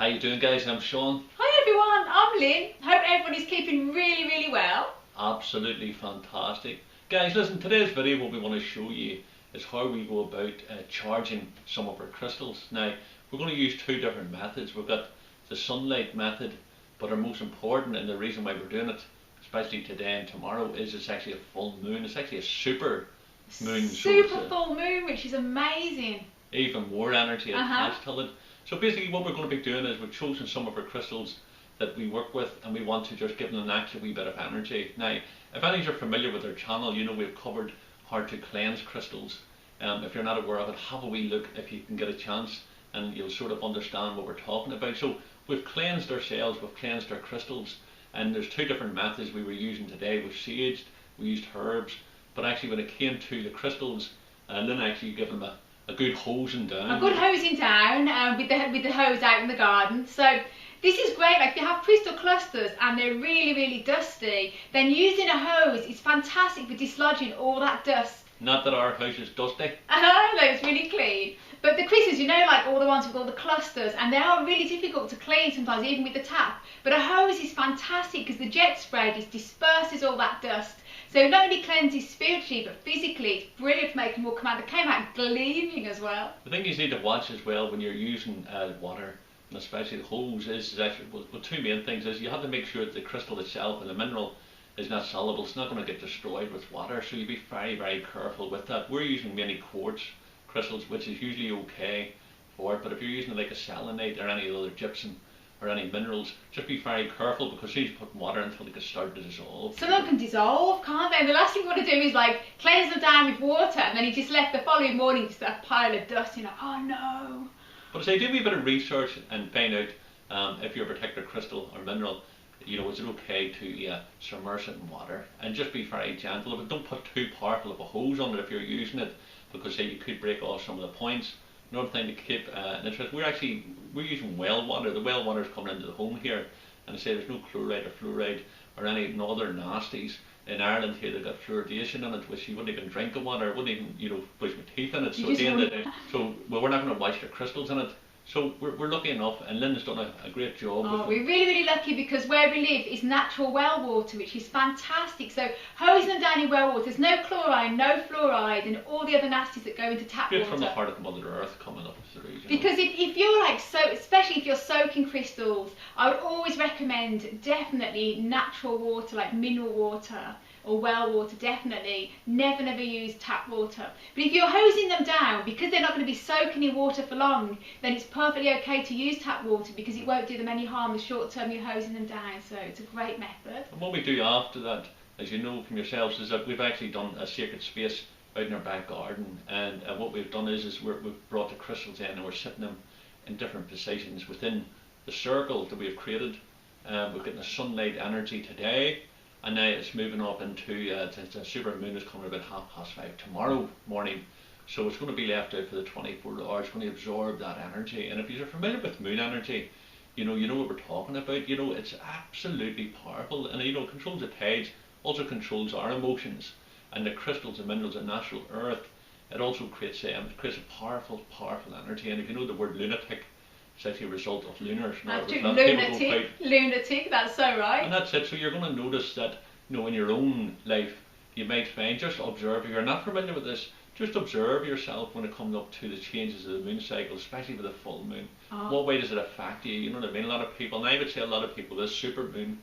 How you doing, guys? I'm Sean. Hi everyone, I'm Lynn. Hope everybody's keeping really well. Absolutely fantastic. Guys, listen, today's video what we want to show you is how we go about charging some of our crystals. Now, we're going to use two different methods. We've got the sunlight method, but our most important and the reason why we're doing it, especially today and tomorrow, is it's actually a full moon. It's actually a super moon. Super full moon, which is amazing. Even more energy attached to it. So basically what we're going to be doing is we've chosen some of our crystals that we work with and we want to just give them an extra wee bit of energy. Now, if any of you are familiar with our channel, you know we've covered how to cleanse crystals. If you're not aware of it, have a wee look if you can get a chance and you'll sort of understand what we're talking about. So we've cleansed ourselves, we've cleansed our crystals, and there's two different methods we were using today. We've saged, we used herbs, but actually when it came to the crystals, Lynn actually gave them a good hosing down. A good hosing down with the hose out in the garden. So this is great. Like if you have crystal clusters and they're really dusty, then using a hose is fantastic for dislodging all that dust. Not that our house is dusty. No, it's really clean. But the crystals, you know, like all the ones with all the clusters, and they are really difficult to clean sometimes, even with the tap. But a hose is fantastic because the jet spray just disperses all that dust. So it not only cleanses spiritually, but physically, it's brilliant for making more come out. They came out gleaming as well. The thing you need to watch as well when you're using water, and especially the hose, is actually, well, two main things is you have to make sure that the crystal itself and the mineral is not soluble. It's not going to get destroyed with water, so you be very careful with that. We're using mainly quartz crystals, which is usually okay for it, but if you're using like a selenite or any other gypsum or any minerals, just be very careful because you put water until they can start to dissolve. Some of them can dissolve, can't they? And the last thing you want to do is like cleanse them down with water and then you just left the following morning just a pile of dust. You're like, oh no. But say, do a bit of research and find out if your particular crystal or mineral, you know, is it okay to submerge it in water, and just be very gentle. But don't put too powerful of a hose on it if you're using it, because say you could break off some of the points. Another thing to keep an interest, we're using well water. The well water is coming into the home here, and I say there's no chloride or fluoride or any other nasties. In Ireland here they've got fluoridation in it, which you wouldn't even drink the water, wouldn't even, you know, brush my teeth in it. So at the end of the day, we're not going to wash the crystals in it. So we're lucky enough, and Lynn done a great job. Oh, we're really lucky because where we live is natural well water, which is fantastic. So hosing them down in well water, there's no chlorine, no fluoride, and all the other nasties that go into tap water. From the heart of Mother Earth coming up is the reason. Because if you're like especially if you're soaking crystals, I would always recommend definitely natural water, like mineral water or well water, definitely. Never use tap water. But if you're hosing them down, because they're not going to be soaking in water for long, then it's perfectly okay to use tap water because it won't do them any harm the short term you're hosing them down. So it's a great method. And what we do after that, as you know from yourselves, is that we've actually done a sacred space out in our back garden, and what we've done is we've brought the crystals in and we're sitting them in different positions within the circle that we've created. We're getting the sunlight energy today, and now it's moving up into the super moon is coming about 5:30 tomorrow morning. So it's going to be left out for the 24 hours. It's going to absorb that energy. And if you're familiar with moon energy, you know what we're talking about. You know, it's absolutely powerful, and you know, it controls the tides, also controls our emotions, and the crystals and minerals of natural earth. It also creates a powerful energy. And if you know the word lunatic, it's actually a result of lunar. Lunatic, that's so right. And that's it. So you're going to notice that, you know, in your own life, you might find, just observe, if you're not familiar with this, just observe yourself when it comes up to the changes of the moon cycle, especially with the full moon. What way does it affect you? You know what I mean? A lot of people, and I would say a lot of people, this super moon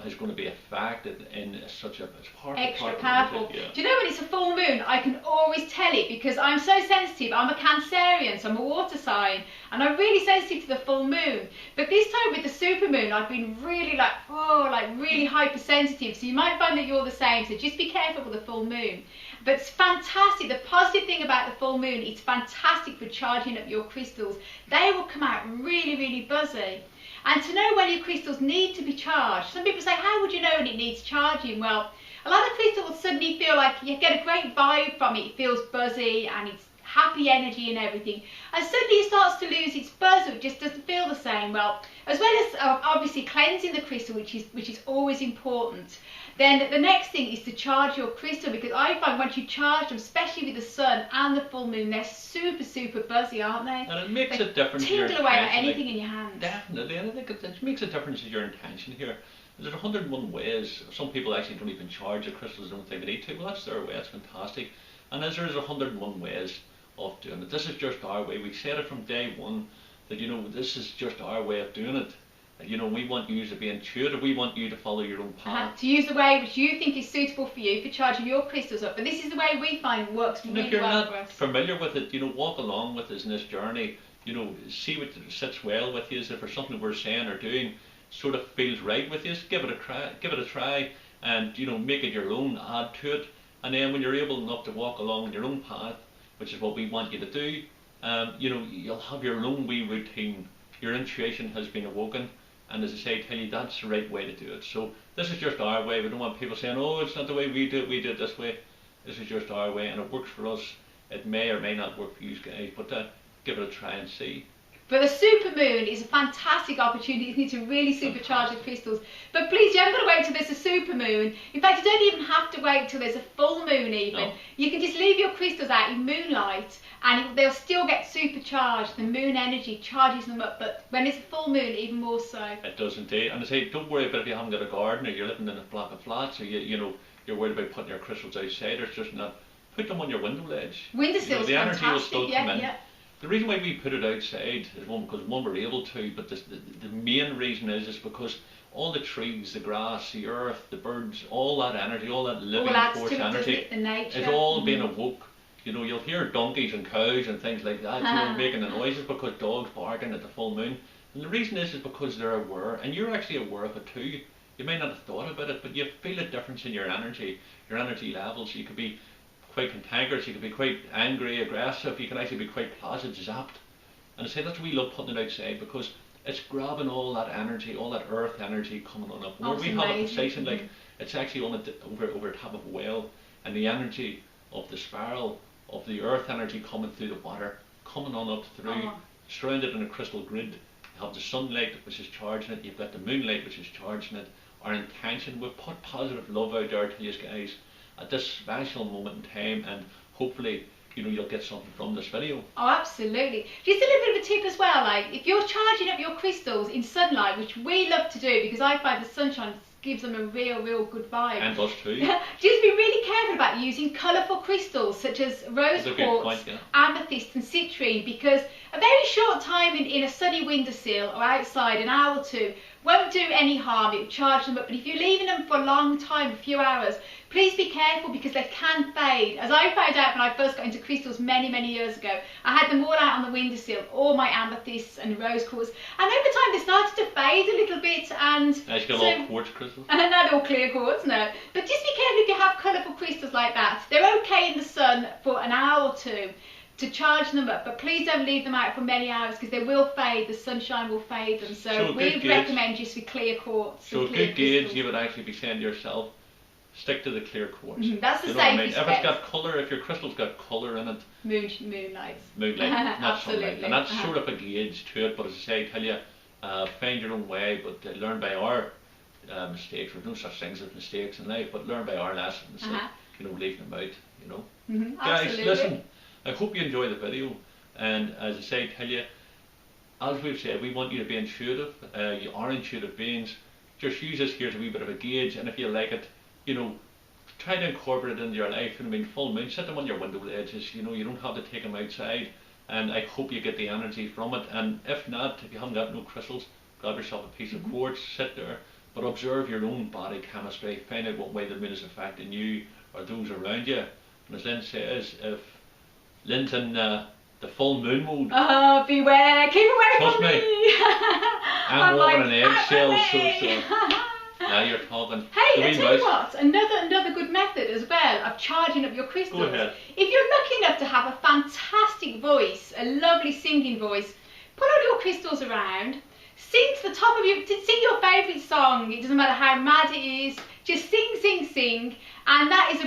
is going to be affected in such a extra powerful. Yeah. Do you know when it's a full moon? I can always tell it because I'm so sensitive. I'm a Cancerian, so I'm a water sign, and I'm really sensitive to the full moon. But this time with the super moon, I've been really really hypersensitive. So you might find that you're the same. So just be careful with the full moon. But it's fantastic. The positive thing about the full moon, it's fantastic for charging up your crystals. They will come out really buzzy. And to know when your crystals need to be charged, some people say, how would you know when it needs charging? Well, a lot of crystals will suddenly feel like you get a great vibe from it. It feels buzzy and it's happy energy and everything. And suddenly it starts to lose its buzz, it just doesn't feel the same. Well, as well as obviously cleansing the crystal, which is always important, Then the next thing is to charge your crystal, because I find once you charge them, especially with the sun and the full moon, they're super, super buzzy, aren't they? And it makes a difference to your tingle away like intention, anything in your hands. Definitely, and I think it makes a difference to your intention here. There's 101 ways. Some people actually don't even charge their crystals, don't think they need to. Well, that's their way, that's fantastic. And as there's 101 ways of doing it, this is just our way. We said it from day one that, you know, this is just our way of doing it. You know, we want you to be intuitive, we want you to follow your own path. To use the way which you think is suitable for you for charging your crystals up. But this is the way we find works really well for us. And if you're not familiar with it, you know, walk along with us in this journey. You know, see what sits well with you. If there's something we're saying or doing sort of feels right with you, give it a try, and, you know, make it your own, add to it. And then when you're able enough to walk along your own path, which is what we want you to do, you know, you'll have your own wee routine. Your intuition has been awoken. And as I say, tell you that's the right way to do it. So this is just our way. We don't want people saying, oh, it's not the way we do it this way. This is just our way, and it works for us. It may or may not work for you guys, but give it a try and see. But the supermoon is a fantastic opportunity to really supercharge the crystals. But please, you haven't got to wait till there's a supermoon. In fact, you don't even have to wait till there's a full moon even. No. You can just leave your crystals out in moonlight and they'll still get supercharged. The moon energy charges them up, but when it's a full moon, even more so. It does indeed. And I say, don't worry about if you haven't got a garden or you're living in a block of flats, or you know, you're worried about putting your crystals outside. There's just not. Put them on your window ledge. Windowsill's the energy will still come in. Yeah. The reason why we put it outside is because we're able to, but the main reason is because all the trees, the grass, the earth, the birds, all that energy, all that living force energy, is all being awoke. You know, you'll hear donkeys and cows and things like that, you know, making the noises because dogs barking at the full moon. And the reason is because they're aware, and you're actually aware of it too. You may not have thought about it, but you feel a difference in your energy levels. You could be quite cantankerous, you can be quite angry, aggressive, you can actually be quite placid, zapped. And I say that's why we love putting it outside, because it's grabbing all that energy, all that earth energy coming on up. Where we have a position like it's actually on over top of a well, and the energy of the spiral of the earth energy coming through the water, coming on up through, surrounded in a crystal grid. You have the sunlight which is charging it, you've got the moonlight which is charging it. Our intention, we've put positive love out there to you guys at this special moment in time, and hopefully, you know, you'll get something from this video. Oh, absolutely. Just a little bit of a tip as well, like if you're charging up your crystals in sunlight, which we love to do because I find the sunshine gives them a real good vibe. And us too. Just be really careful about using colourful crystals such as rose quartz, amethyst and citrine, because a very short time in a sunny windowsill or outside, an hour or two, won't do any harm. It will charge them up. But if you're leaving them for a long time, a few hours, please be careful because they can fade. As I found out when I first got into crystals many years ago, I had them all out on the windowsill, all my amethysts and rose quartz, and over time they started to fade a little bit. And now you got all quartz crystals? No, they're all clear quartz, no. But just be careful if you have colourful crystals like that. They're okay in the sun for an hour or two to charge them up, but please don't leave them out for many hours because they will fade, the sunshine will fade them. So we recommend just with clear quartz. So a good gauge, you would actually be saying to yourself, stick to the clear quartz. That's the safest bet. If it's got colour, if your crystal's got colour in it, moonlight, not sunlight, and that's sort of a gauge to it. But as I say, I tell you, find your own way, but learn by our mistakes. There's no such things as mistakes in life, but learn by our lessons. You know, leaving them out. You know, guys, listen. I hope you enjoy the video, and as I say, tell you, as we've said, we want you to be intuitive. You are intuitive beings. Just use this here as a wee bit of a gauge, and if you like it, you know, try to incorporate it into your life. I mean, full moon, set them on your window ledges. You know, you don't have to take them outside, and I hope you get the energy from it. And if not, if you haven't got no crystals, grab yourself a piece of quartz, sit there, but observe your own body chemistry. Find out what way the moon is affecting you or those around you. And as Lynn says, if Lynn's in the full moon mode, oh, beware, keep away trust from me. I'm walking on eggshells, so now you're talking. Hey, I tell you what, another good method as well of charging up your crystals. Go ahead. If you're lucky enough to have a fantastic voice, a lovely singing voice, put all your crystals around, sing to the top of sing your favourite song. It doesn't matter how mad it is. Just sing, sing, sing. And that is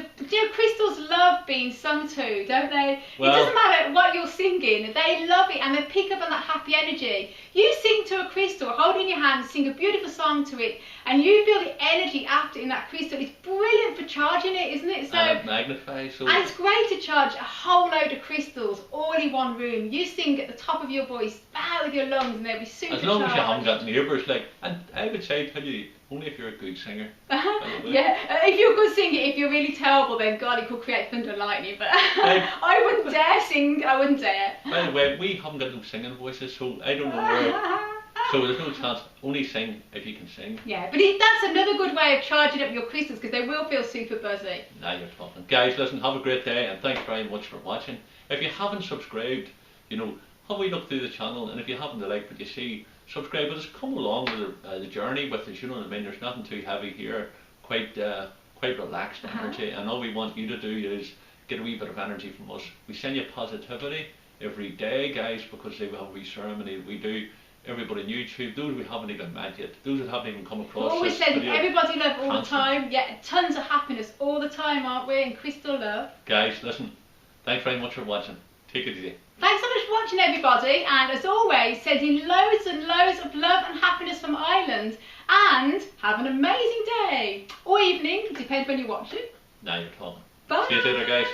crystals love being sung to, don't they? Well, it doesn't matter what you're singing, they love it and they pick up on that happy energy. You sing to a crystal, hold it in your hand, sing a beautiful song to it, and you feel the energy after in that crystal. It's brilliant for charging it, isn't it? So, and it magnifies. So and it's great to charge a whole load of crystals all in one room. You sing at the top of your voice, bow with your lungs, and they'll be super as long as you haven't charged. got neighbours, like, and I would say, tell you, only if you're a good singer. Yeah, if you're a good singer, if you're really terrible, then God, it could create thunder and lightning. But I wouldn't dare sing. I wouldn't dare. By the way, we haven't got no singing voices, so I don't know where. So there's no chance. Only sing if you can sing. Yeah, but that's another good way of charging up your crystals because they will feel super buzzy. Now you're talking. Guys, listen, have a great day and thanks very much for watching. If you haven't subscribed, you know, have a look through the channel, and if you haven't liked what you see, subscribe with us, come along with the journey with us, you know what I mean. There's nothing too heavy here, quite relaxed energy, and all we want you to do is get a wee bit of energy from us. We send you positivity every day, guys, because they have a wee ceremony we do. Everybody on YouTube, those we haven't even met yet, those that haven't even come across. We're always sending everybody love all the time. Yeah, tons of happiness all the time, aren't we? And crystal love. Guys, listen, thanks very much for watching. Take it easy. Thanks so much for watching, everybody, and as always, sending loads and loads of love and happiness from Ireland, and have an amazing day or evening, depends when you watch it. Now you're talking. Bye. See you later, guys.